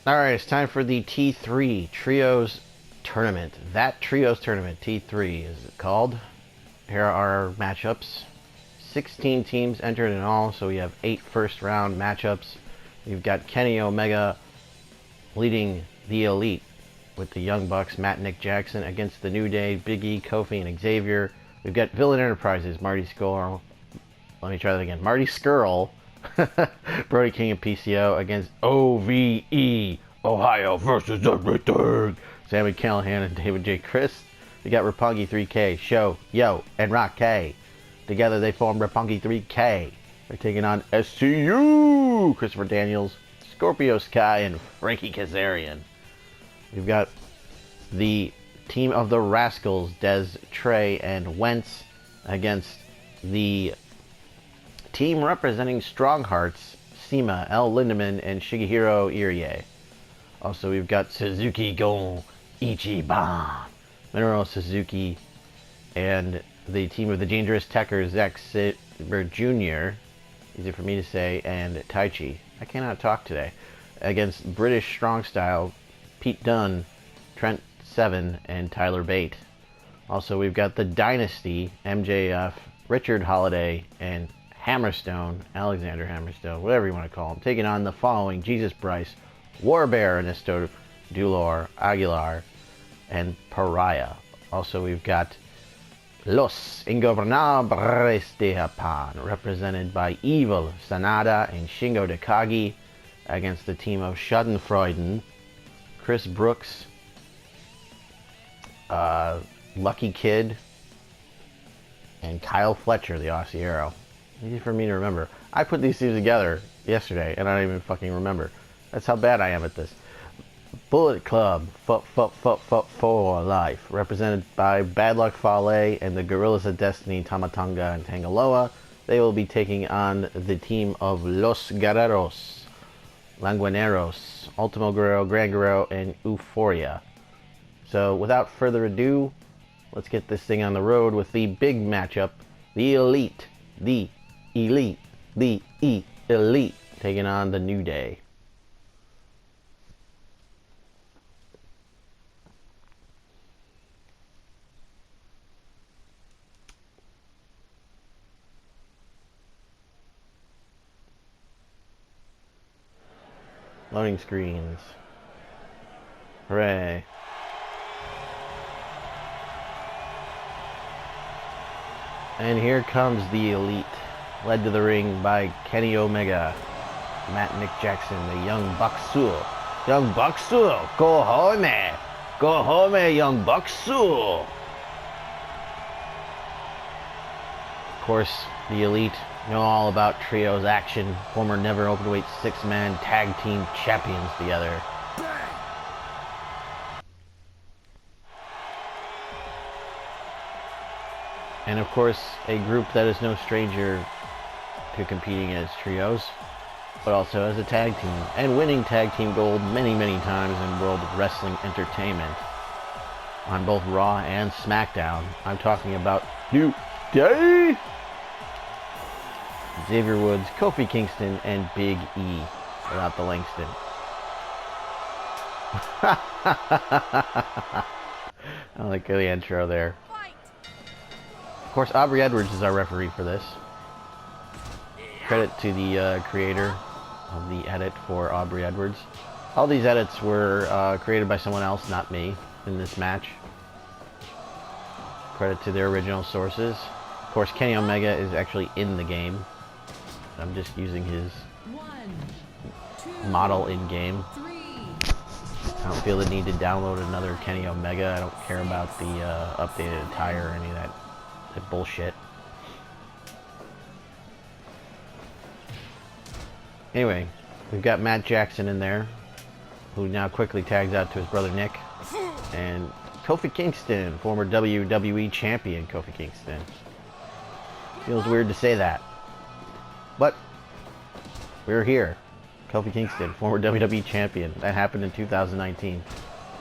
Alright, it's time for the T3 Trios Tournament. That Trios Tournament, T3 is it called. Here are our matchups. 16 teams entered in all, so we have 8 first round matchups. We've got Kenny Omega leading the Elite with the Young Bucks, Matt and Nick Jackson, against the New Day, Big E, Kofi, and Xavier. We've got Villain Enterprises, Marty Scurll. Let me try that again. Marty Scurll, Brody King and PCO against OVE, Ohio versus everything. Sammy Callahan and David J. Christ. We got Roppongi 3K, Show, Yo, and Rock K. Together they form Roppongi 3K. They're taking on SCU, Christopher Daniels, Scorpio Sky, and Frankie Kazarian. We've got the team of the Rascals, Dez, Trey, and Wentz, against the team representing Strong Hearts, Sema, L. Lindemann, and Shigehiro Irie. Also, we've got Suzuki Gon Ichiban, Minoru Suzuki, and the team of the Dangerous Techers, Zack Sabre Jr., easy for me to say, and Taichi. I cannot talk today. Against British Strong Style, Pete Dunne, Trent Seven, and Tyler Bate. Also, we've got the Dynasty, MJF, Richard Holiday, and Hammerstone, Alexander Hammerstone, whatever you want to call him, taking on the following: Jesus Bryce, Warbear, Ernesto Dulor, Aguilar, and Pariah. Also, we've got Los Ingobernables de Japan, represented by Evil, Sanada, and Shingo Takagi, against the team of Schadenfreude, Chris Brooks, Lucky Kid, and Kyle Fletcher, the Aussie Arrow. Easy for me to remember. I put these teams together yesterday, and I don't even fucking remember. That's how bad I am at this. Bullet Club, for life, represented by Bad Luck Fale and the Gorillas of Destiny, Tamatanga and Tangaloa. They will be taking on the team of Los Guerreros, Languaneros, Ultimo Guerrero, Gran Guerrero, and Euphoria. So, without further ado, let's get this thing on the road with the big matchup. The Elite, taking on the New Day. Loading screens. Hooray. And here comes the Elite, led to the ring by Kenny Omega, Matt and Nick Jackson, the Young Bucksu. Young Bucksu, go home! Go home, Young Bucksu! Of course, the Elite know all about trios action, former Never Openweight 6-man tag team champions together. And of course, a group that is no stranger to competing as trios, but also as a tag team, and winning tag team gold many, many times in World Wrestling Entertainment on both Raw and SmackDown. I'm talking about New Day, Xavier Woods, Kofi Kingston, and Big E, without the Langston. I like the intro there. Of course, Aubrey Edwards is our referee for this. Credit to the creator of the edit for Aubrey Edwards. All these edits were created by someone else, not me, in this match. Credit to their original sources. Of course, Kenny Omega is actually in the game. I'm just using his model in-game. I don't feel the need to download another Kenny Omega. I don't care about the updated attire or any of that bullshit. Anyway, we've got Matt Jackson in there, who now quickly tags out to his brother Nick, and Kofi Kingston, former WWE champion Kofi Kingston. Feels weird to say that, but we're here. Kofi Kingston, former WWE champion. That happened in 2019.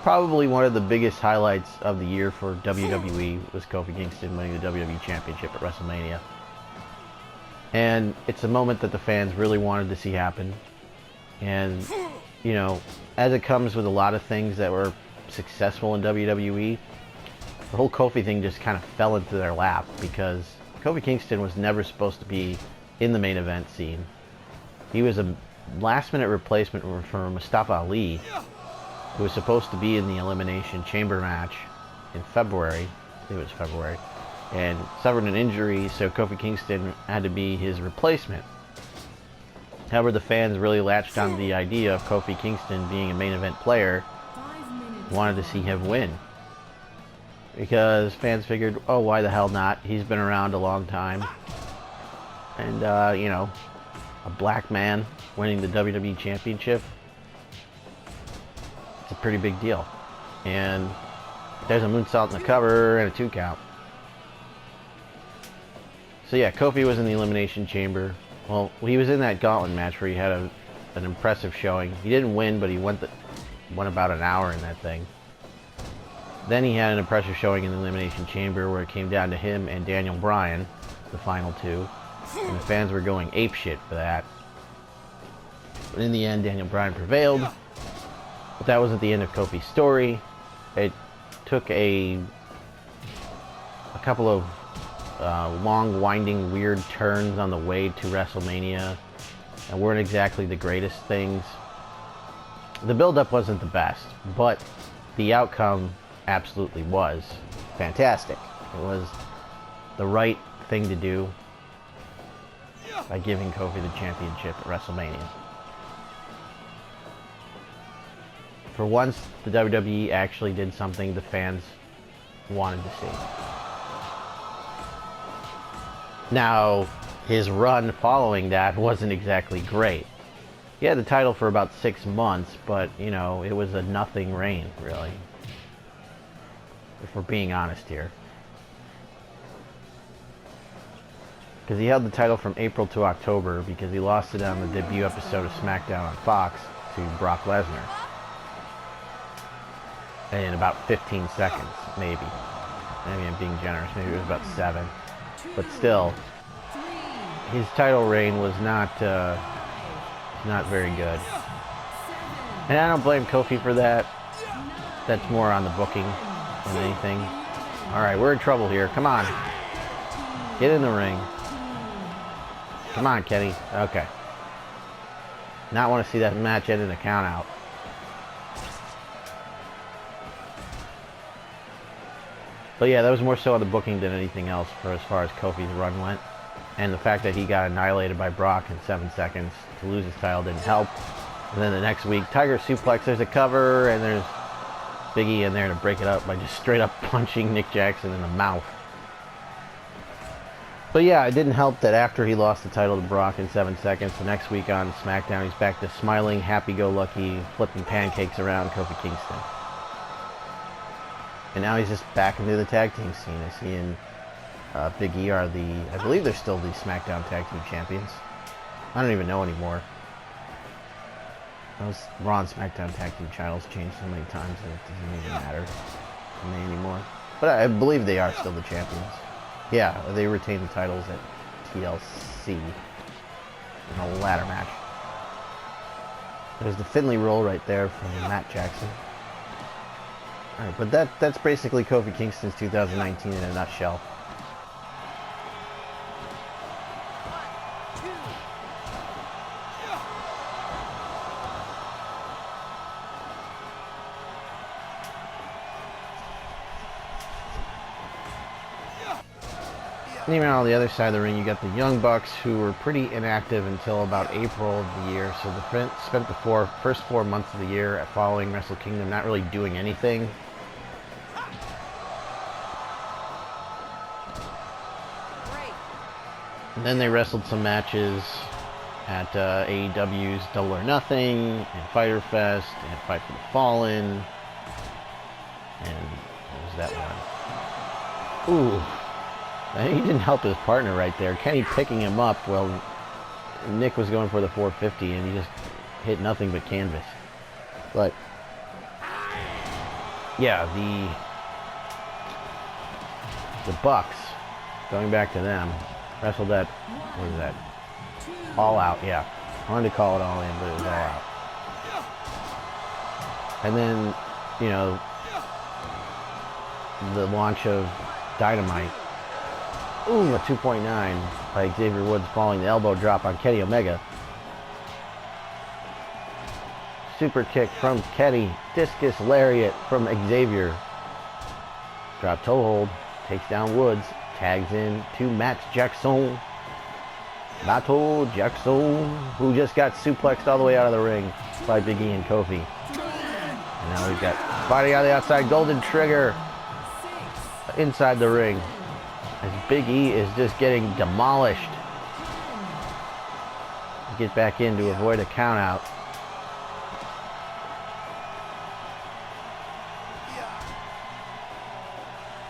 Probably one of the biggest highlights of the year for WWE was Kofi Kingston winning the WWE Championship at WrestleMania. And it's a moment that the fans really wanted to see happen. And you know, as it comes with a lot of things that were successful in WWE, the whole Kofi thing just kind of fell into their lap because Kofi Kingston was never supposed to be in the main event scene. He was a last-minute replacement for Mustafa Ali, who was supposed to be in the Elimination Chamber match in February. I think it was February. And suffered an injury, so Kofi Kingston had to be his replacement. However, the fans really latched on the idea of Kofi Kingston being a main event player, wanted to see him win. Because fans figured, oh, why the hell not? He's been around a long time. And, you know, a black man winning the WWE Championship, it's a pretty big deal. And there's a moonsault in the cover and a 2 count. So yeah, Kofi was in the Elimination Chamber. Well, he was in that gauntlet match where he had an impressive showing. He didn't win, but he went about an hour in that thing. Then he had an impressive showing in the Elimination Chamber where it came down to him and Daniel Bryan, the final 2. And the fans were going apeshit for that. But in the end, Daniel Bryan prevailed. But that wasn't the end of Kofi's story. It took a couple of long, winding, weird turns on the way to WrestleMania, and weren't exactly the greatest things. The build-up wasn't the best, but the outcome absolutely was fantastic. It was the right thing to do by giving Kofi the championship at WrestleMania. For once, the WWE actually did something the fans wanted to see. Now, his run following that wasn't exactly great. He had the title for about 6 months, but, you know, it was a nothing reign, really. If we're being honest here. Because he held the title from April to October because he lost it on the debut episode of SmackDown on Fox to Brock Lesnar. In about 15 seconds, maybe. Maybe I'm being generous. Maybe it was about 7. But still, his title reign was not very good. And I don't blame Kofi for that. That's more on the booking than anything. Alright, we're in trouble here. Come on. Get in the ring. Come on, Kenny. Okay. Not want to see that match end in a count out. But yeah, that was more so on the booking than anything else for as far as Kofi's run went. And the fact that he got annihilated by Brock in 7 seconds to lose his title didn't help. And then the next week, Tiger Suplex, there's a cover, and there's Big E in there to break it up by just straight up punching Nick Jackson in the mouth. But yeah, it didn't help that after he lost the title to Brock in 7 seconds, the next week on SmackDown, he's back to smiling, happy-go-lucky, flipping pancakes around Kofi Kingston. And now he's just back into the tag team scene. Is he and Big E are I believe they're still the SmackDown Tag Team Champions. I don't even know anymore. Those Raw and SmackDown Tag Team titles changed so many times that it doesn't even matter to me anymore. But I believe they are still the champions. Yeah, they retain the titles at TLC in the ladder match. There's the Finley roll right there from Matt Jackson. Alright, but that's basically Kofi Kingston's 2019 in a nutshell. And even on the other side of the ring, you got the Young Bucks, who were pretty inactive until about April of the year. So they spent the first 4 months of the year following Wrestle Kingdom not really doing anything. And then they wrestled some matches at AEW's Double or Nothing, and Fyter Fest, and Fight for the Fallen, and what was that one? Ooh, he didn't help his partner right there. Kenny picking him up while Nick was going for the 450, and he just hit nothing but canvas. But yeah, the Bucks, going back to them, wrestled at, what was that? All Out, yeah. I wanted to call it All In, but it was All Out. And then, you know, the launch of Dynamite. Ooh, a 2.9 by Xavier Woods following the elbow drop on Kenny Omega. Super kick from Kenny. Discus lariat from Xavier. Drop toe hold. Takes down Woods. Tags in to Matt Jackson. Mato Jackson, who just got suplexed all the way out of the ring by Big E and Kofi. And now we've got fighting on the outside. Golden Trigger inside the ring. As Big E is just getting demolished. Get back in to avoid a count out.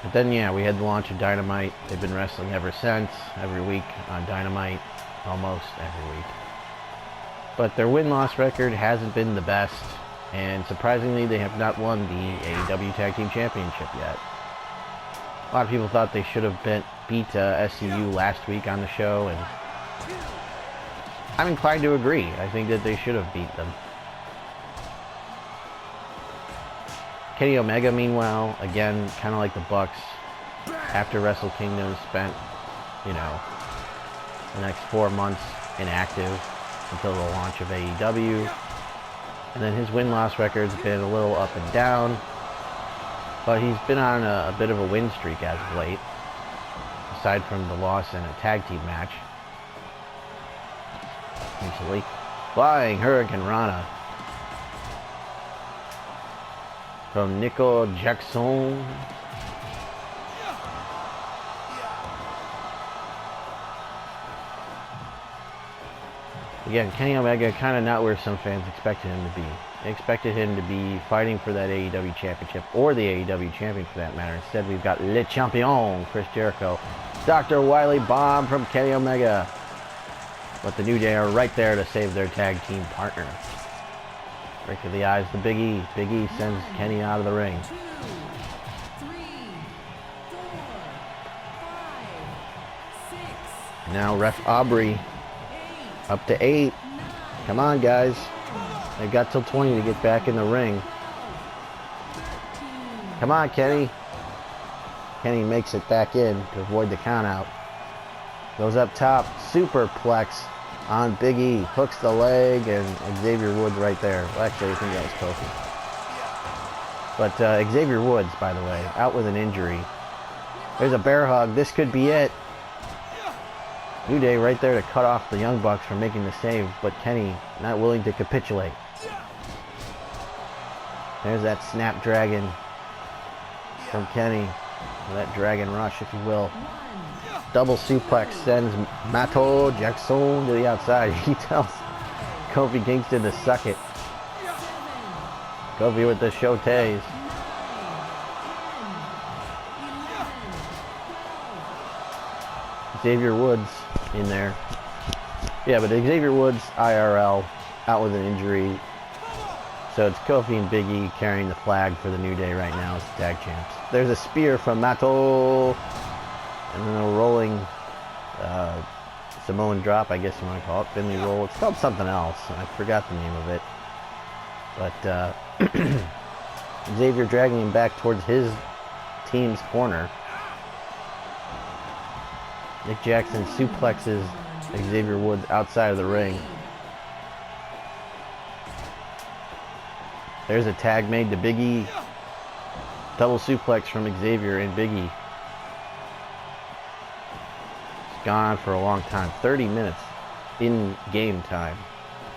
But then, yeah, we had the launch of Dynamite. They've been wrestling ever since, every week on Dynamite, almost every week. But their win-loss record hasn't been the best, and surprisingly, they have not won the AEW Tag Team Championship yet. A lot of people thought they should have beat SCU last week on the show, and I'm inclined to agree. I think that they should have beat them. Kenny Omega, meanwhile, again, kind of like the Bucks, after Wrestle Kingdom, spent, you know, the next 4 months inactive until the launch of AEW. And then his win-loss record's been a little up and down, but he's been on a bit of a win streak as of late, aside from the loss in a tag team match recently. Flying Hurricane Rana from Nico Jackson. Again, Kenny Omega kind of not where some fans expected him to be. They expected him to be fighting for that AEW Championship, or the AEW Champion for that matter. Instead, we've got Le Champion, Chris Jericho. Dr. Wily Bomb from Kenny Omega. But the New Day are right there to save their tag team partner. Right to the eyes, the Big E. Big E sends Kenny out of the ring. 2, 3, 4, 5, 6. Now Ref Aubrey up to 8. Come on, guys. They've got till 20 to get back in the ring. Come on, Kenny. Kenny makes it back in to avoid the countout. Goes up top, superplex on Big E. Hooks the leg, and Xavier Woods right there. Well, actually, I think that was Kofi. But Xavier Woods, by the way, out with an injury. There's a bear hug. This could be it. New Day right there to cut off the Young Bucks from making the save, but Kenny not willing to capitulate. There's that Snapdragon from Kenny. That Dragon Rush, if you will. Double suplex sends Mato Jackson to the outside. He tells Kofi Kingston to suck it. Kofi with the shotes. Xavier Woods in there. Yeah, but Xavier Woods, IRL, out with an injury. So it's Kofi and Big E carrying the flag for the New Day right now as the tag champs. There's a spear from Mato. And then a rolling Samoan drop, I guess you want to call it. Finley roll. It's called something else. I forgot the name of it. But Xavier dragging him back towards his team's corner. Nick Jackson suplexes Xavier Woods outside of the ring. There's a tag made to Big E. Double suplex from Xavier and Big E. It's gone on for a long time. 30 minutes in game time,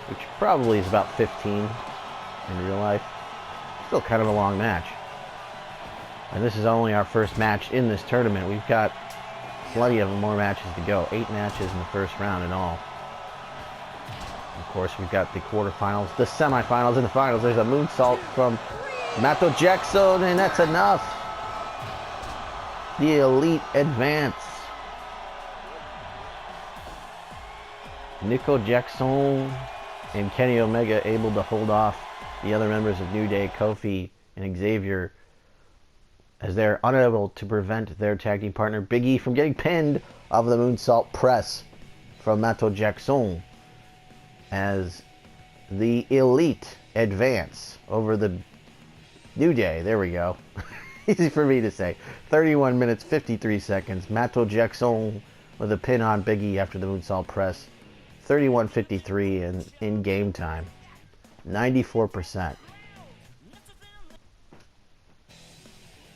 which probably is about 15 in real life. Still kind of a long match. And this is only our first match in this tournament. We've got plenty of more matches to go. 8 matches in the first round in all. Of course, we've got the quarterfinals, the semifinals, and the finals. There's a moonsault from Mato Jackson, and that's enough. The Elite advance. Nico Jackson and Kenny Omega able to hold off the other members of New Day, Kofi and Xavier, as they're unable to prevent their tag team partner Big E from getting pinned off the moonsault press from Mato Jackson, as the Elite advance over the New Day, there we go. Easy for me to say. 31 minutes, 53 seconds. Mato Jackson with a pin on Biggie after the moonsault press. 31:53 in game time. 94%.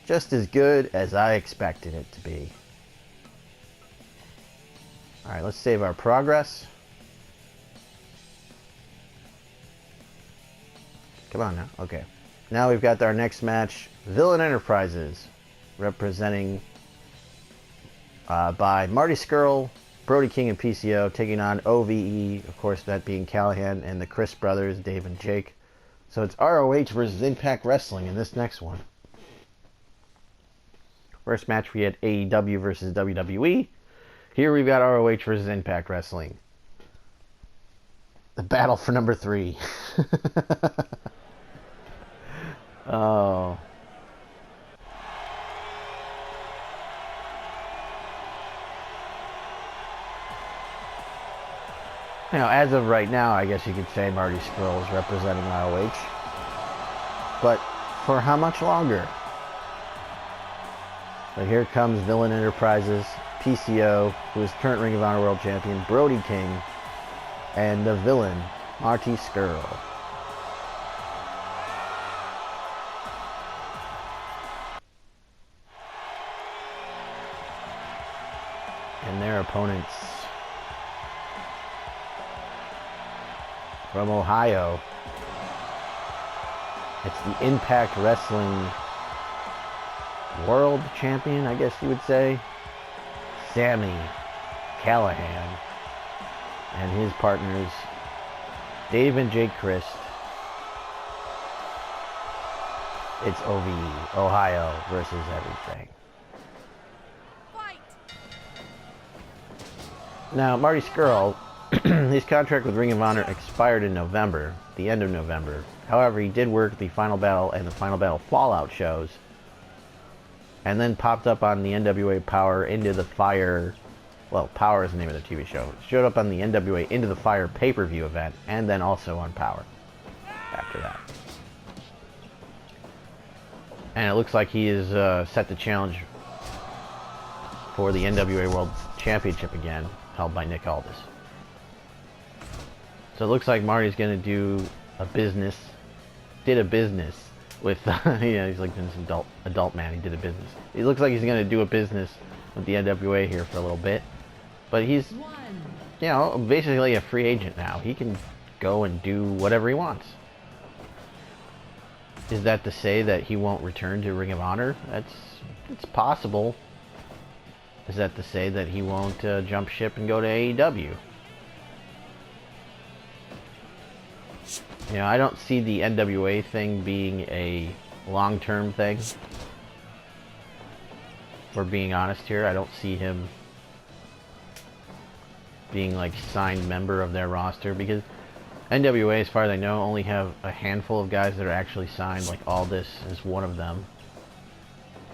Just as good as I expected it to be. Alright, let's save our progress. Come on now. Okay. Now we've got our next match. Villain Enterprises. Representing by Marty Scurll, Brody King, and PCO. Taking on OVE. Of course, that being Callahan and the Chris brothers, Dave and Jake. So it's ROH versus Impact Wrestling in this next one. First match we had AEW versus WWE. Here we've got ROH versus Impact Wrestling. The battle for number 3. Oh. Now, as of right now, I guess you could say Marty Scurll is representing ROH. But for how much longer? But here comes Villain Enterprises, PCO, who is current Ring of Honor World Champion, Brody King, and the villain, Marty Scurll. And their opponents from Ohio. It's the Impact Wrestling World Champion, I guess you would say, Sami Callahan, and his partners, Dave and Jake Christ. It's OVE, Ohio versus everything. Fight. Now, Marty Scurll, his contract with Ring of Honor expired in November, the end of November. However, he did work the Final Battle and the Final Battle Fallout shows, and then popped up on the NWA Power Into the Fire. Well, Power is the name of the TV show. It showed up on the NWA Into the Fire pay-per-view event, and then also on Power after that. And it looks like he is set to challenge for the NWA World Championship again, held by Nick Aldis. So it looks like Marty's going to do a business, did a business with, yeah, he's like this adult man, he did a business. He looks like he's going to do a business with the NWA here for a little bit. But he's, you know, basically a free agent now. He can go and do whatever he wants. Is that to say that he won't return to Ring of Honor? It's possible. Is that to say that he won't jump ship and go to AEW? You know, I don't see the NWA thing being a long-term thing. If we're being honest here, I don't see him being like signed member of their roster, because NWA, as far as I know, only have a handful of guys that are actually signed. Like Aldis is one of them,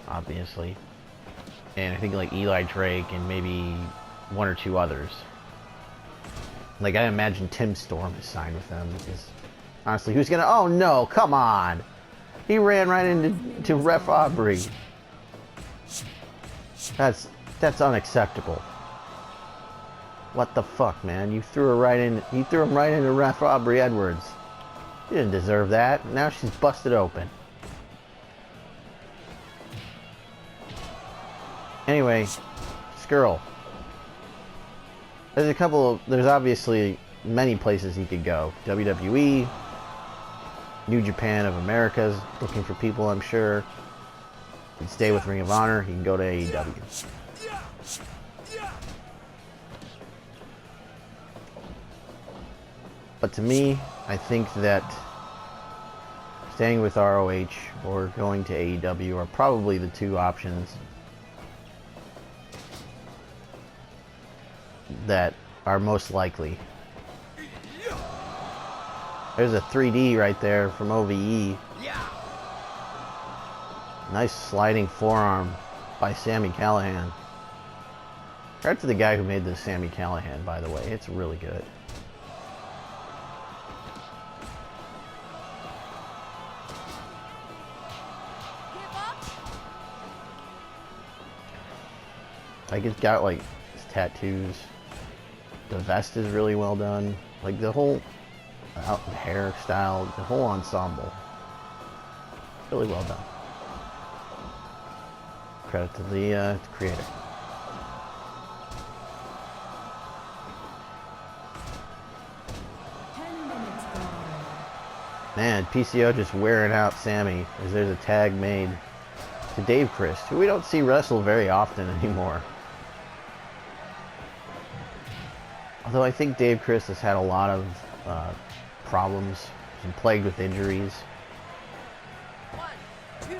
obviously, and I think like Eli Drake and maybe one or two others. Like I imagine Tim Storm is signed with them, because honestly, who's gonna? Oh no, come on! He ran right into Ref Aubrey. That's unacceptable. What the fuck, man? You threw her right in. You threw him right into Ref Aubrey Edwards. You didn't deserve that. Now she's busted open. Anyway, Scurll. There's obviously many places he could go. WWE, New Japan of America's looking for people, I'm sure. He can stay with Ring of Honor. He can go to AEW. But to me, I think that staying with ROH or going to AEW are probably the two options that are most likely. There's a 3D right there from OVE. Nice sliding forearm by Sami Callahan. Credit to the guy who made this Sami Callahan, by the way. It's really good. Like, it's got like his tattoos. The vest is really well done. Like the whole hairstyle, the whole ensemble, really well done. Credit to the creator. Man, PCO just wearing out Sammy as there's a tag made to Dave Christ, who we don't see wrestle very often anymore. Although I think Dave Christ has had a lot of problems. He's been plagued with injuries. 1, 2.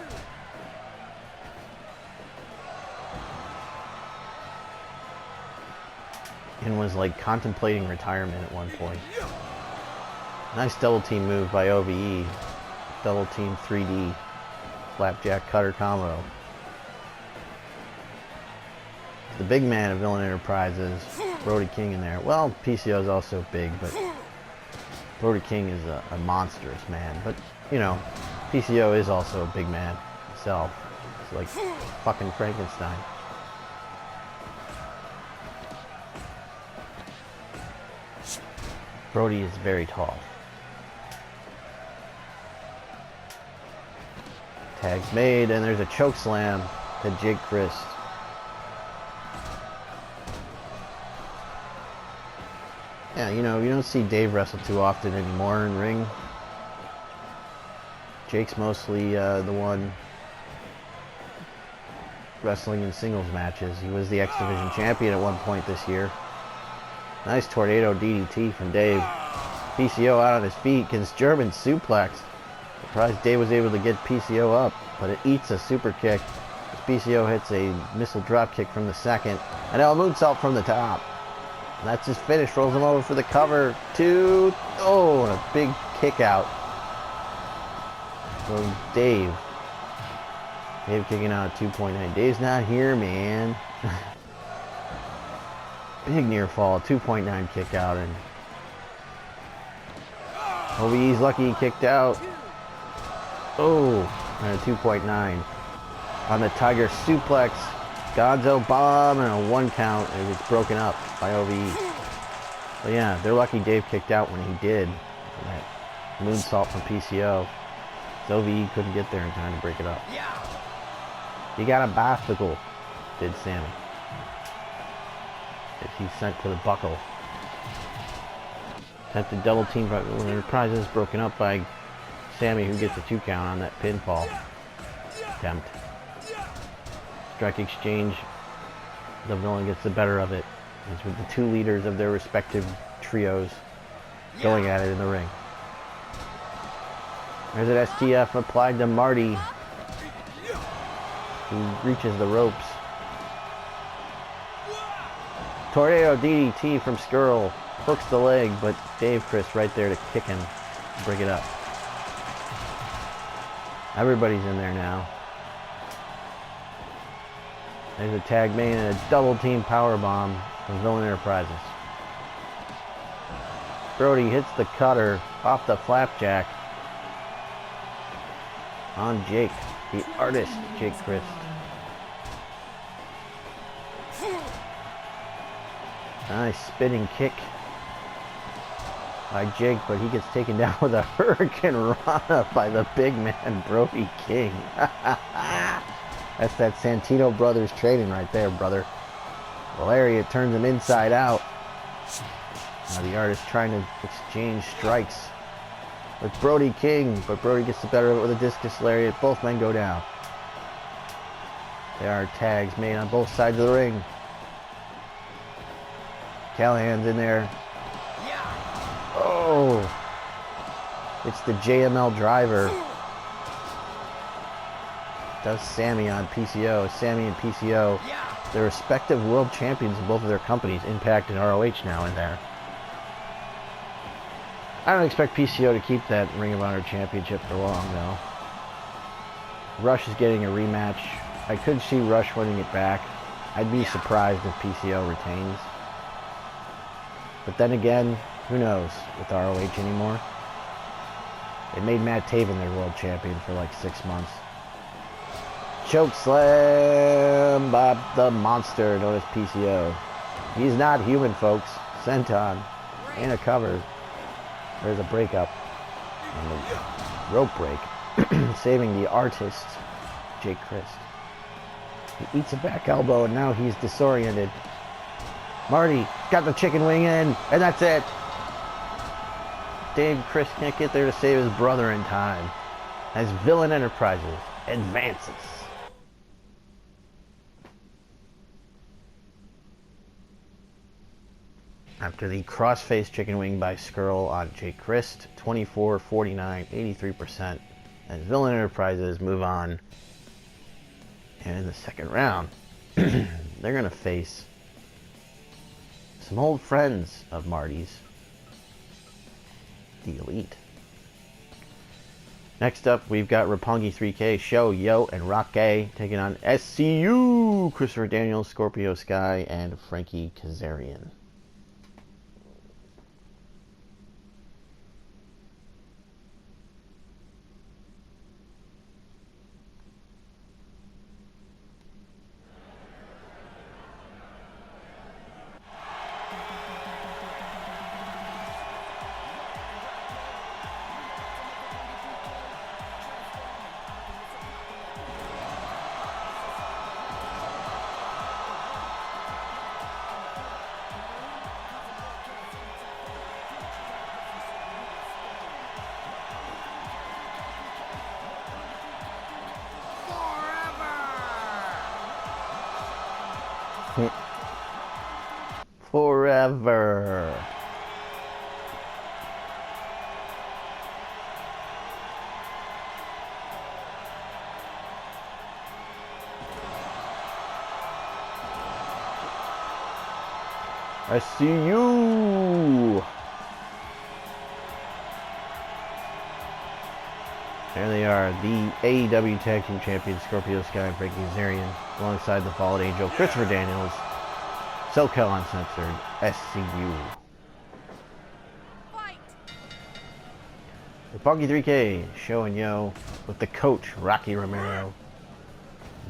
And was like contemplating retirement at one point. Nice double team move by OVE. Double team 3D. Flapjack cutter combo. The big man of Villain Enterprises, Brody King in there. Well, PCO is also big, but Brody King is a monstrous man. But, you know, PCO is also a big man himself. It's like fucking Frankenstein. Brody is very tall. Tag's made, and there's a choke slam to Jake Christ. Yeah, you know, you don't see Dave wrestle too often anymore in ring. Jake's mostly the one wrestling in singles matches. He was the X Division champion at one point this year. Nice tornado DDT from Dave. PCO out on his feet, gets German suplex. Surprised Dave was able to get PCO up, but it eats a super kick. PCO hits a missile drop kick from the second, and now a moonsault from the top. And that's his finish. Rolls him over for the cover. 2. Oh, and a big kick out from Dave. Dave kicking out at 2.9. Dave's not here, man. Big near fall. 2.9 kick out, and OVE's lucky he kicked out. Oh, and a 2.9 on the Tiger suplex. Gonzo bomb and a 1 count, and it's broken up by OVE. But yeah, they're lucky Dave kicked out when he did. That moonsault from PCO. So OVE couldn't get there in time to break it up. He got a bicycle, did Sammy. He's sent to the buckle. Attempted double team by Enterprises, broken up by Sammy, who gets a 2 count on that pinfall attempt. Strike exchange. The villain gets the better of it. It's with the 2 leaders of their respective trios going at it in the ring. There's an STF applied to Marty, who reaches the ropes. Tornado DDT from Skrull. Hooks the leg, but Dave Christ right there to kick him, bring it up. Everybody's in there now. There's a tag main and a double team power bomb from Villain Enterprises. Brody hits the cutter off the flapjack on Jake, the artist, Jake Christ. Nice spinning kick by Jake, but he gets taken down with a Hurricane Rana by the big man, Brody King. That's that Santino Brothers training right there, brother. Lariat turns him inside out. Now the artist trying to exchange strikes with Brody King, but Brody gets the better of it with a discus lariat. Both men go down. There are tags made on both sides of the ring. Callahan's in there. Oh! It's the JML driver. Does Sammy on PCO. Sammy and PCO, their respective world champions in both of their companies, Impact and ROH now in there. I don't expect PCO to keep that Ring of Honor championship for long, though. Rush is getting a rematch. I could see Rush winning it back. I'd be surprised if PCO retains. But then again, who knows with ROH anymore? They made Matt Taven their world champion for like 6 months. Choke slam by the monster known as PCO. He's not human, folks. Senton. And a cover. There's a breakup. And a rope break. Saving the artist, Jake Christ. He eats a back elbow and now he's disoriented. Marty got the chicken wing in, and that's it. Dave Chris can't get there to save his brother in time as Villain Enterprises advances. After the crossface chicken wing by Skrull on Jake Christ, 24, 49, 83%. As Villain Enterprises move on. And in the second round, they're going to face some old friends of Marty's, the Elite. Next up, we've got Roppongi 3K, Show, Yo, and Rocky taking on SCU, Christopher Daniels, Scorpio Sky, and Frankie Kazarian. Forever. I see you. There they are, the AEW Tag Team Champions, Scorpio Sky and Frankie Kazarian, alongside the Fallen Angel, Christopher Daniels, SoCal Uncensored, SCU. Roppongi 3K, Show and Yo, with the coach, Rocky Romero,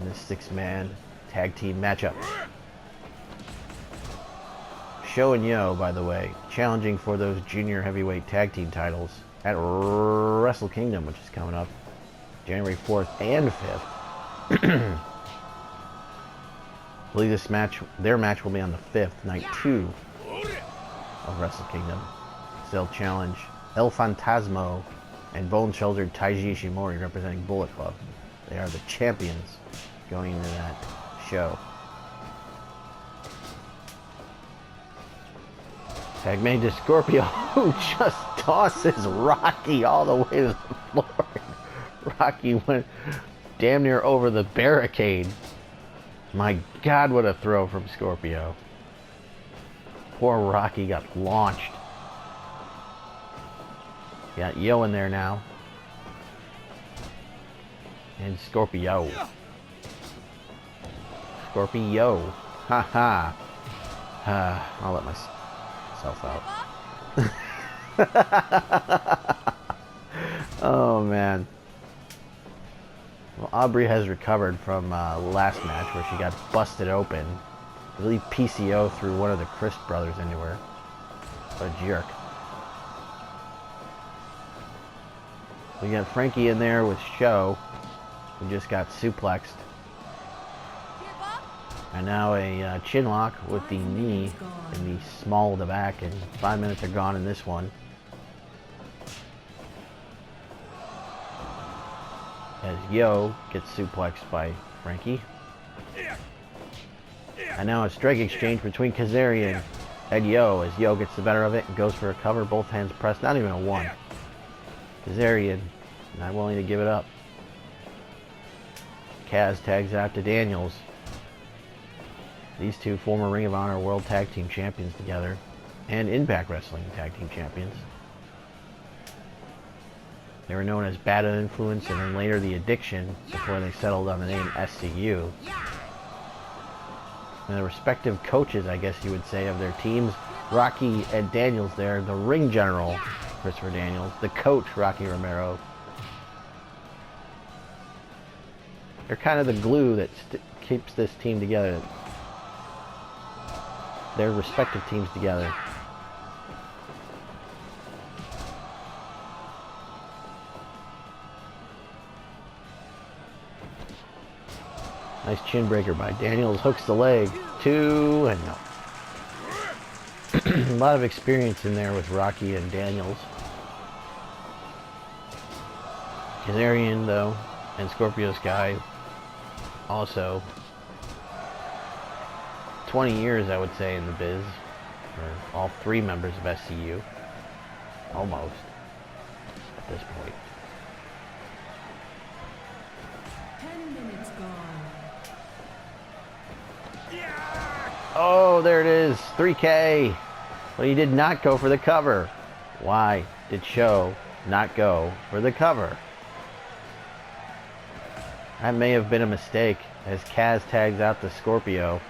in this six-man tag team matchup. Show and Yo, by the way, challenging for those junior heavyweight tag team titles at Wrestle Kingdom, which is coming up January 4th and 5th. I believe this match, their match will be on the 5th, night 2 of Wrestle Kingdom. They'll challenge El Fantasmo and Bone-Shouldered Taiji Ishimori representing Bullet Club. They are the champions going into that show. Tag made to Scorpio, who just tosses Rocky all the way to the floor. Rocky went damn near over the barricade. My God, what a throw from Scorpio. Poor Rocky got launched. Got Yo in there now. And Scorpio. Scorpio. Ha ha. I'll let myself out. Oh man. Well, Aubrey has recovered from last match where she got busted open. I believe PCO threw one of the Christ brothers into her. What a jerk. We got Frankie in there with Show, who just got suplexed. And now a chin lock with the knee in the small of the back, and 5 minutes are gone in this one. As Yo gets suplexed by Frankie. And now a strike exchange between Kazarian and Yo as Yo gets the better of it and goes for a cover, both hands pressed, not even a one. Kazarian not willing to give it up. Kaz tags out to Daniels. These two former Ring of Honor World Tag Team Champions together and Impact Wrestling Tag Team Champions. They were known as Bad Influence and then later The Addiction before they settled on the name SCU. And the respective coaches, I guess you would say, of their teams, Rocky and Daniels there, the ring general, Christopher Daniels, the coach, Rocky Romero. They're kind of the glue that keeps this team together. Their respective teams together. Nice chin breaker by Daniels. Hooks the leg. 2 and no. A lot of experience in there with Rocky and Daniels. Kazarian, though, and Scorpio Sky also 20 years, I would say, in the biz. For all 3 members of SCU. Almost. At this point. 10 minutes gone. Oh, there it is. 3K. But he did not go for the cover. Why did Show not go for the cover? That may have been a mistake as Kaz tags out the Scorpio.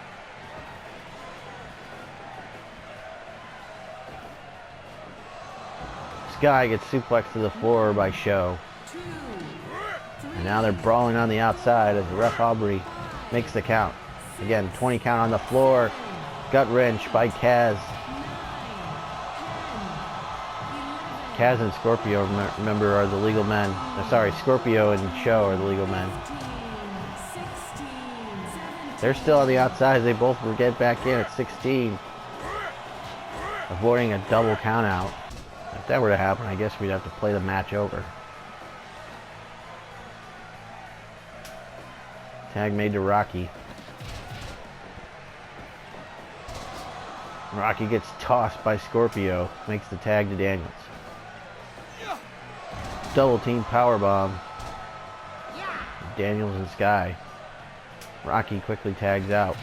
Sky gets suplexed to the floor by Show. And now they're brawling on the outside as Ref Aubrey makes the count. Again, 20 count on the floor. Gut wrench by Kaz. Kaz and Scorpio, remember, are the legal men. Sorry, Scorpio and Show are the legal men. They're still on the outside. They both will get back in at 16. Avoiding a double count out. If that were to happen, I guess we'd have to play the match over. Tag made to Rocky. Rocky gets tossed by Scorpio. Makes the tag to Daniels. Double team powerbomb. Daniels and Sky. Rocky quickly tags out.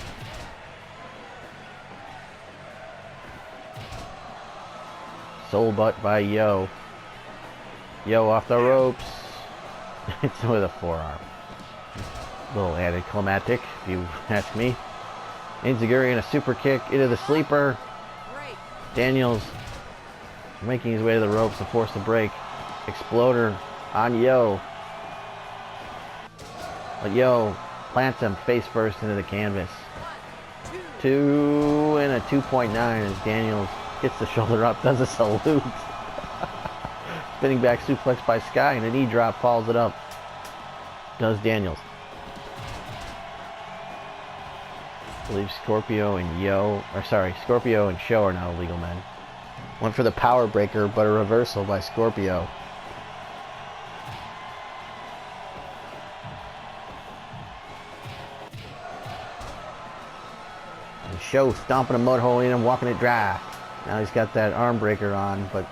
Soul butt by Yo. Yo off the ropes. It's with a forearm. A little anticlimactic, if you ask me. Enziguri and a super kick into the sleeper. Daniels making his way to the ropes to force the break. Exploder on Yo. But Yo plants him face first into the canvas. 2 and a 2.9 as Daniels gets the shoulder up, does a salute. Spinning back suplex by Sky and a knee drop follows it up. Does Daniels. I believe Scorpio and Show are now legal men. Went for the power breaker, but a reversal by Scorpio. And Show stomping a mud hole in and walking it dry. Now he's got that arm breaker on, but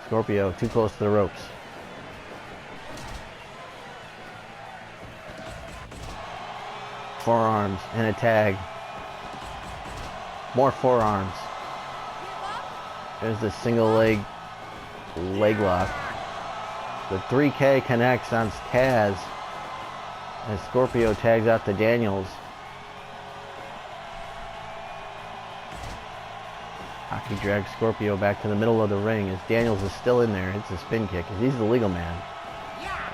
Scorpio too close to the ropes. Forearms and a tag. More forearms. There's the single leg lock. The 3K connects on Kaz as Scorpio tags out to Daniels. Rocky drags Scorpio back to the middle of the ring as Daniels is still in there. It's a spin kick as he's the legal man.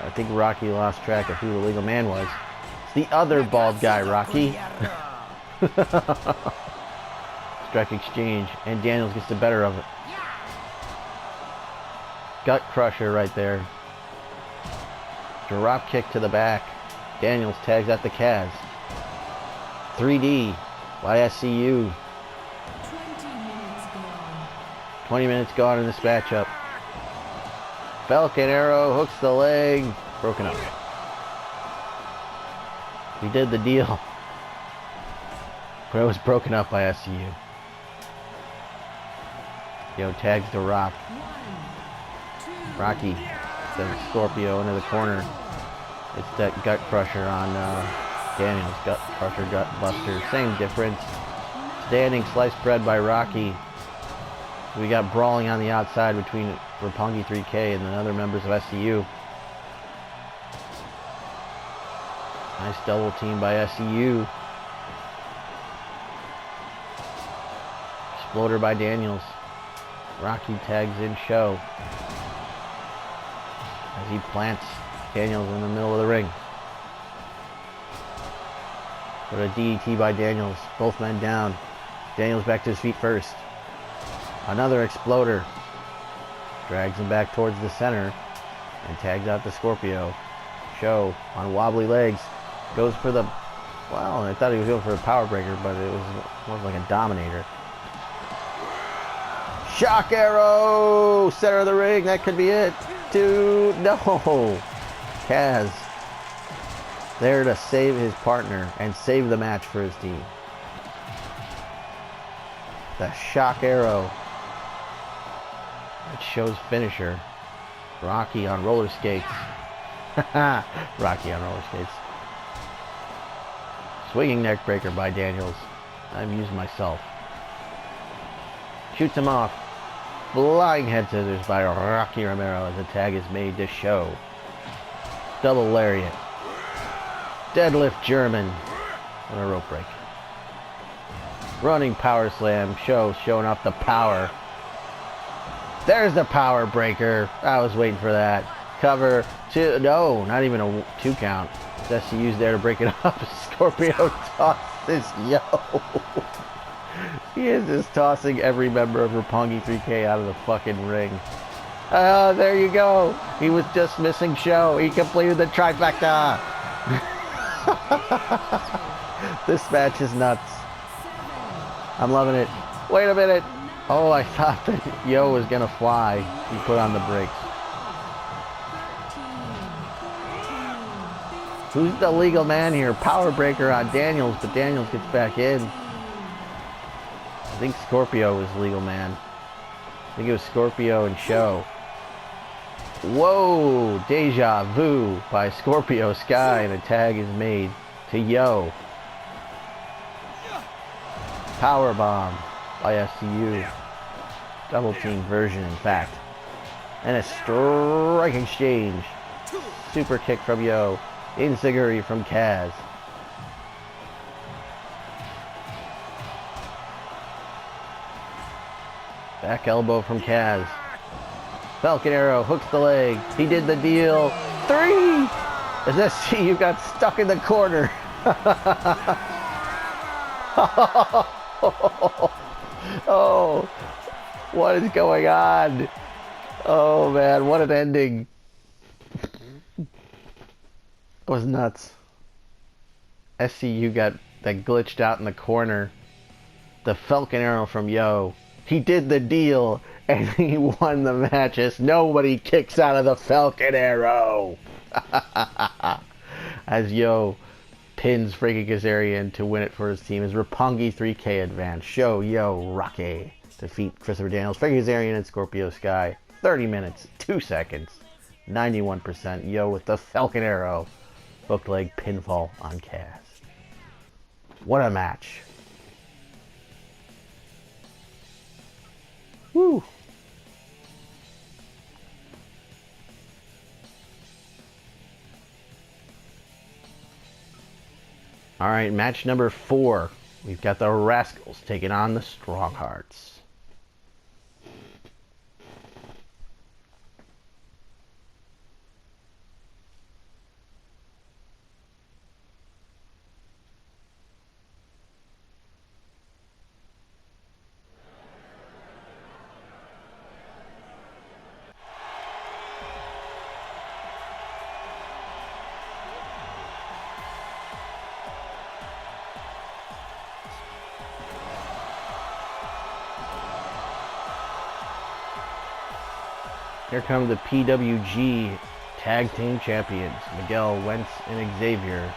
I think Rocky lost track of who the legal man was. It's the other bald guy, Rocky. Strike exchange, and Daniels gets the better of it. Gut crusher right there. Drop kick to the back. Daniels tags out the Kaz. 3D by SCU. 20 minutes gone in this matchup. Falcon Arrow hooks the leg. Broken up. We did the deal. But it was broken up by SCU. Yo tags to Rock. Rocky sends Scorpio into the corner. It's that gut crusher on Daniels. Gut crusher, gut buster. Same difference. Standing sliced bread by Rocky. We got brawling on the outside between Roppongi 3K and the other members of SCU. Nice double team by SCU. Exploder by Daniels. Rocky tags in Show as he plants Daniels in the middle of the ring. But a DDT by Daniels. Both men down. Daniels back to his feet first. Another exploder. Drags him back towards the center. And tags out the Scorpio. Show on wobbly legs. Goes for the... Well, I thought he was going for a power breaker, but it was more like a dominator. Shock arrow! Center of the ring. That could be it. Two... No! Kaz. There to save his partner and save the match for his team. The shock arrow. It shows finisher. Rocky on roller skates. Rocky on roller skates. Swinging neck breaker by Daniels. I'm using myself. Shoots him off. Flying head scissors by Rocky Romero as the tag is made to Show. Double lariat. Deadlift German. And a rope break. Running power slam. Show showing off the power. There's the power breaker. I was waiting for that. Cover. Two. No, not even a 2 count. SCU's there to break it up. Scorpio tosses Yo. He is just tossing every member of Roppongi 3K out of the fucking ring. There you go. He was just missing Show. He completed the trifecta. This match is nuts. I'm loving it. Wait a minute. Oh, I thought that Yo was gonna fly. He put on the brakes. Who's the legal man here? Power breaker on Daniels, but Daniels gets back in. I think Scorpio was legal man. I think it was Scorpio and Show. Whoa! Deja vu by Scorpio Sky, and a tag is made to Yo. Power bomb by SCU. Double team version, in fact. And a strike exchange. Super kick from Yo. Insiguri from Kaz. Back elbow from Kaz. Falcon Arrow hooks the leg. He did the deal. 3! As SCU got stuck in the corner. Oh, what is going on? Oh man, what an ending. That was nuts. SCU got that glitched out in the corner. The Falcon Arrow from Yo. He did the deal and he won the match as nobody kicks out of the Falcon Arrow. As Yo pins Frankie Kazarian to win it for his team as Roppongi 3K advance. Show Yo Rocky defeat Christopher Daniels, Frankie Kazarian, and Scorpio Sky. 30 minutes, 2 seconds, 91%. Yo with the Falcon Arrow. Book leg pinfall on Kaz. What a match. Woo. All right, match number 4. We've got the Rascals taking on the Strong Hearts. Here come the PWG Tag Team Champions, Miguel, Wentz, and Xavier,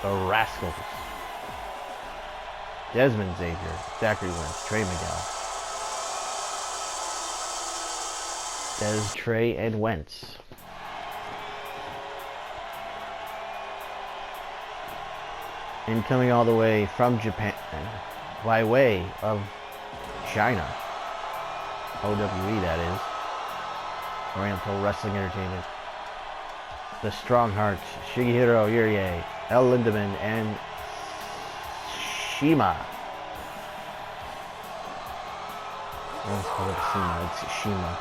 the Rascals. Desmond Xavier, Zachary Wentz, Trey Miguel. Des, Trey, and Wentz. Incoming all the way from Japan, by way of China. OWE, that is. Oriental Wrestling Entertainment. The Strong Hearts, Shigehiro Yurie, El Lindemann, and Shima. Let's call it Shima. It's Shima.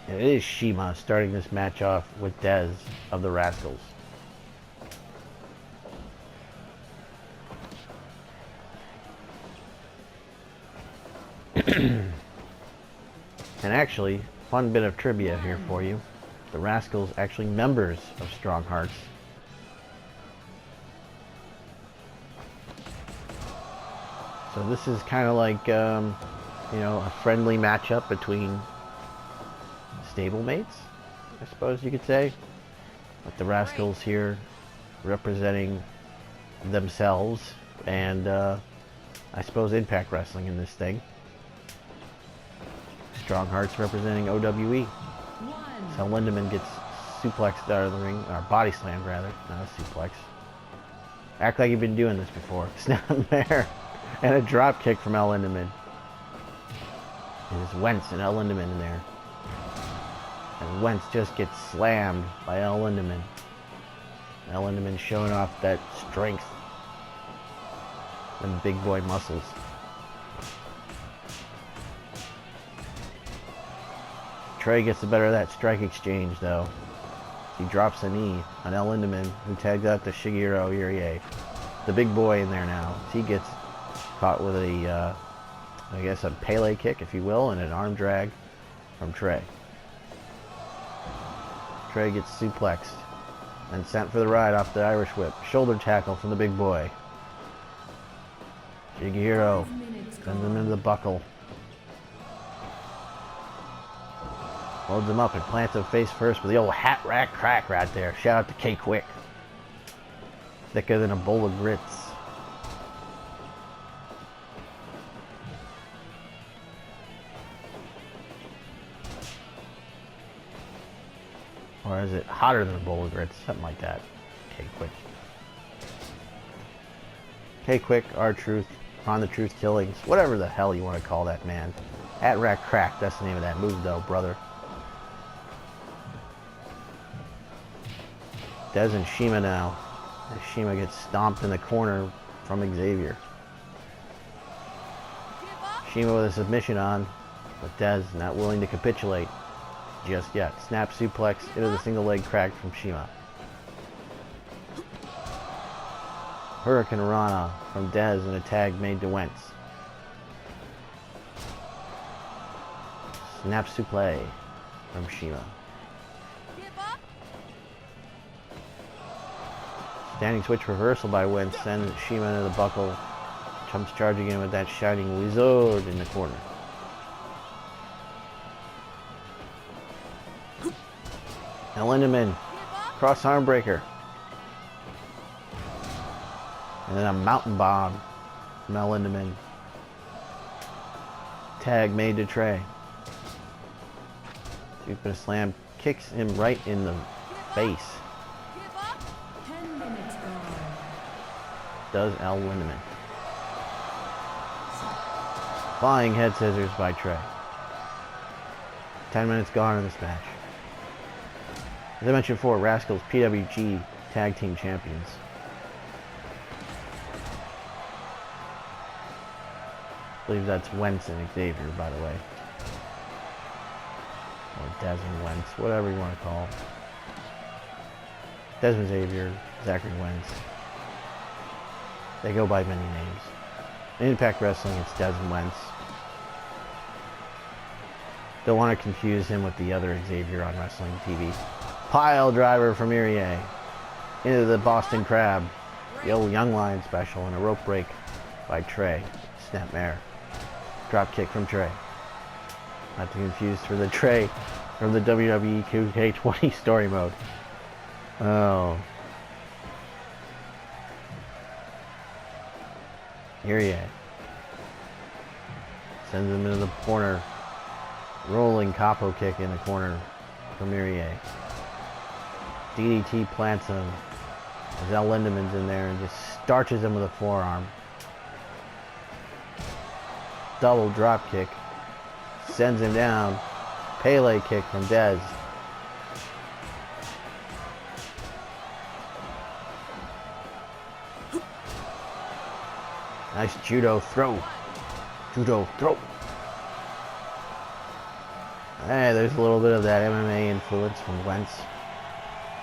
It is Shima starting this match off with Dez of the Rascals. And actually, fun bit of trivia here for you. The Rascals actually members of Strong Hearts. So this is kind of like, you know, a friendly matchup between stablemates, I suppose you could say. With the Rascals here representing themselves and I suppose Impact Wrestling in this thing. Strong Hearts representing OWE. So Lindemann gets suplexed out of the ring, or body slammed rather, not a suplex. Act like you've been doing this before. Snap there. And a drop kick from El Lindemann. There's Wentz and El Lindemann in there. And Wentz just gets slammed by El Lindemann. El Lindemann showing off that strength. And big boy muscles. Trey gets the better of that strike exchange though. He drops a knee on El Lindemann, who tags out to Shigeru Irie. The big boy in there now. He gets caught with a, I guess a Pele kick, if you will, and an arm drag from Trey. Trey gets suplexed and sent for the ride off the Irish whip. Shoulder tackle from the big boy. Shigeru sends him into the buckle. Loads him up and plants him face first with the old hat rack crack right there. Shout out to K Quick. Thicker than a bowl of grits. Or is it hotter than a bowl of grits? Something like that. K Quick. K Quick, R-Truth, On the Truth Killings, whatever the hell you want to call that man. Hat rack crack, that's the name of that move though, brother. Dez and Shima now. As Shima gets stomped in the corner from Xavier. Shima with a submission on, but Dez not willing to capitulate just yet. Snap suplex into the single leg crack from Shima. Hurricane Rana from Dez and a tag made to Wentz. Snap suplex from Shima. Standing switch reversal by Wentz, sends Shima into the buckle. Jumps charging in with that shining wizard in the corner. Now Lindemann, cross arm breaker. And then a mountain bomb from El Lindemann. Tag made to Trey. Super slam kicks him right in the face. Does El Lindemann. Flying head scissors by Trey. 10 minutes gone in this match. As I mentioned before, Rascals PWG Tag Team Champions. I believe that's Wentz and Xavier, by the way. Or Des and Wentz, whatever you want to call them. Desmond Xavier, Zachary Wentz. They go by many names. In Impact Wrestling, it's Des and Wentz. Don't want to confuse him with the other Xavier on Wrestling TV. Pile driver from Irie. Into the Boston Crab. The old Young Lion special and a rope break by Trey. Snapmare. Drop kick from Trey. Not to confuse for the Trey from the WWE 2K20 story mode. Oh. Irie sends him into the corner. Rolling capo kick in the corner from Irie. DDT plants him as El Lindemann's in there and just starches him with a forearm. Double drop kick. Sends him down. Pele kick from Dez. Nice judo throw. Judo throw. Hey, there's a little bit of that MMA influence from Wentz.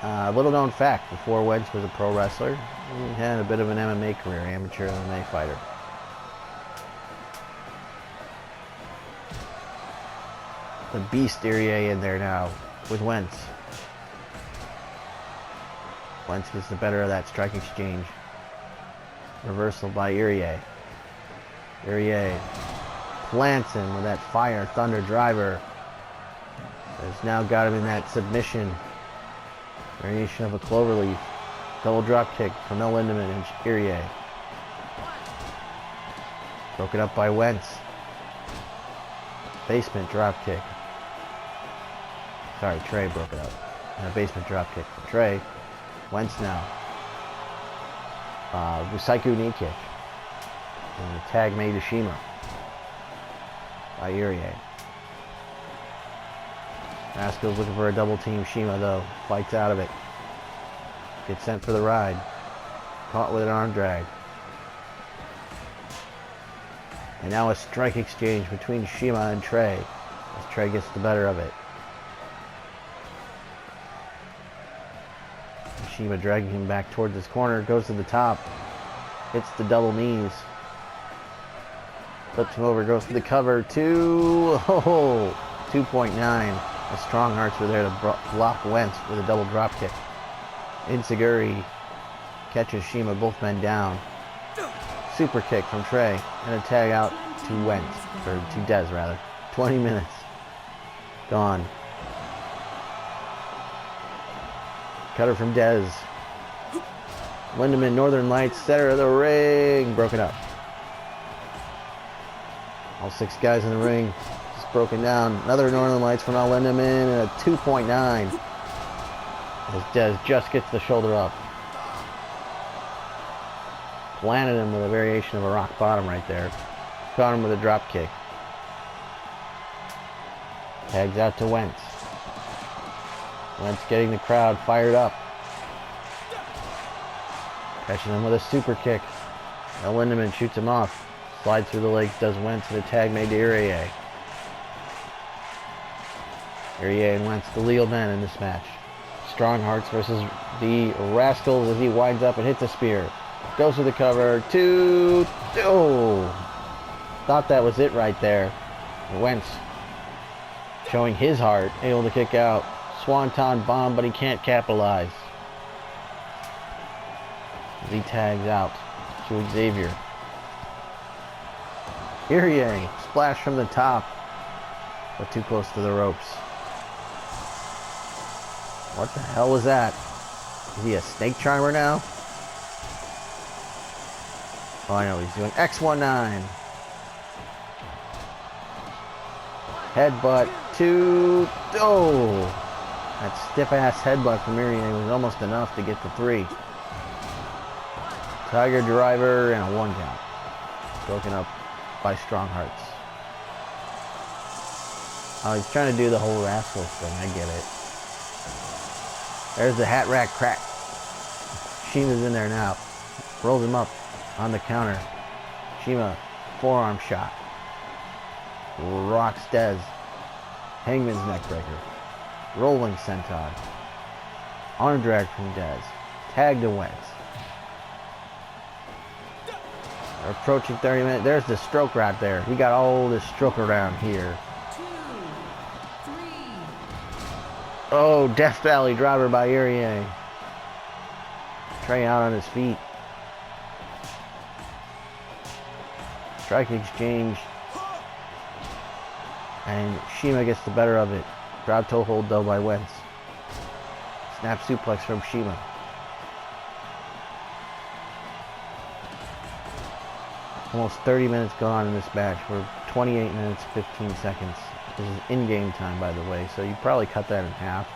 Little known fact, before Wentz was a pro wrestler, he had a bit of an MMA career, amateur MMA fighter. The beast Irie in there now with Wentz. Wentz gets the better of that strike exchange. Reversal by Irie. Irie plants him with that fire thunder driver. Has now got him in that submission. Variation of a cloverleaf. Double drop kick from El Lindemann and Irie. Broken up by Wentz. Basement drop kick. Sorry, Trey broke it up. And a basement drop kick from Trey. Wentz now. Busaiku knee kick. And the tag made to Shima by Irie. Rascal's looking for a double team. Shima though fights out of it. Gets sent for the ride. Caught with an arm drag. And now a strike exchange between Shima and Trey as Trey gets the better of it. Shima dragging him back towards his corner, goes to the top, hits the double knees, flips him over, goes to the cover, 2.9. The Strong Hearts were there to block Wentz with a double drop kick. Insiguri catches Shima, both men down. Super kick from Trey, and a tag out to Wentz, or to Dez rather. 20 minutes gone. Cutter from Dez. Lindemann, Northern Lights, center of the ring. Broken up. All 6 guys in the ring. Just broken down. Another Northern Lights from Al Lindemann and a 2.9. As Dez just gets the shoulder up. Planted him with a variation of a rock bottom right there. Caught him with a drop kick. Tags out to Wentz. Wentz getting the crowd fired up. Catching him with a super kick. Now Lindemann shoots him off. Slides through the legs, does Wentz, and a tag made to Irie. Irie and Wentz, the legal men in this match. Strong Hearts versus the Rascals as he winds up and hits a spear. Goes to the cover. 2. Oh! Thought that was it right there. Wentz showing his heart, able to kick out. Swanton bomb, but he can't capitalize. He tags out to Xavier. Irie, splash from the top, but too close to the ropes. What the hell was that? Is he a snake charmer now? Oh, I know, he's doing X19. Headbutt, 2. Oh! That stiff-ass headbutt from Irie was almost enough to get the 3. Tiger driver and a 1 count. Broken up by Strong Hearts. Oh, he's trying to do the whole Rascals thing. I get it. There's the hat rack crack. Shima's in there now. Rolls him up on the counter. Shima, forearm shot. Rocks Dez. Hangman's neckbreaker. Rolling senton. Arm drag from Dez. Tag to Wentz. They're approaching 30 minutes. There's the stroke right there. He got all this stroke around here. 2, 3. Oh, Death Valley driver by Irie. Trey out on his feet. Strike exchange. And Shima gets the better of it. Grab toe hold though by Wentz. Snap suplex from Shima. Almost 30 minutes gone in this match. We're 28 minutes, 15 seconds. This is in-game time, by the way, so you probably cut that in half.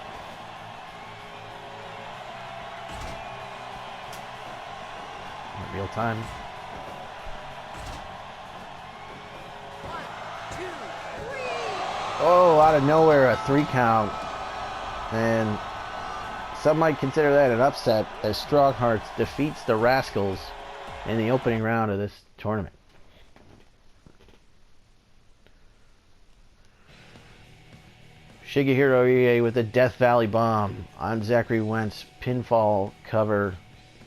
Not real time. 1, 2, 3. Oh, out of nowhere, a 3 count. And some might consider that an upset as Strong Hearts defeats the Rascals in the opening round of this tournament. Shigehiro Irie with a Death Valley Bomb on Zachary Wentz. Pinfall cover.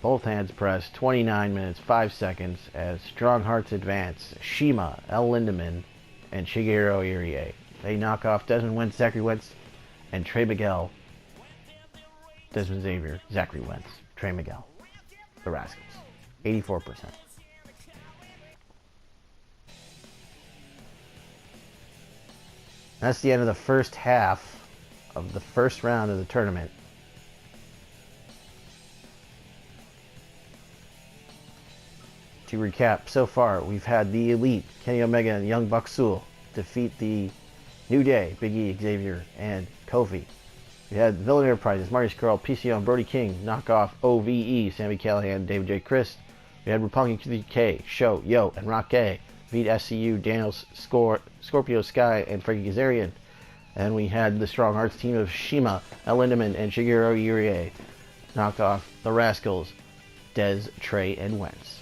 Both hands pressed. 29 minutes, 5 seconds as Strong Hearts advance. Shima, El Lindemann, and Shigehiro Irie. They knock off Desmond Wentz, Zachary Wentz, and Trey Miguel. Desmond Xavier, Zachary Wentz, Trey Miguel. The Rascals. 84%. That's the end of the first half of the first round of the tournament. To recap, so far we've had the Elite, Kenny Omega and Young Buck Sewell defeat the New Day, Big E, Xavier, and Kofi. We had Villain Enterprises, Marty Scurll, PCO, and Brody King knock off OVE, Sammy Callahan, David J. Christ. We had Roppongi 3K, Show, Yo, and Rock-A beat SCU, Daniels, Scorpio Sky, and Frankie Kazarian. And we had the Strong Hearts team of Shima, El Lindemann, and Shigehiro Irie knock off the Rascals, Dez, Trey, and Wentz.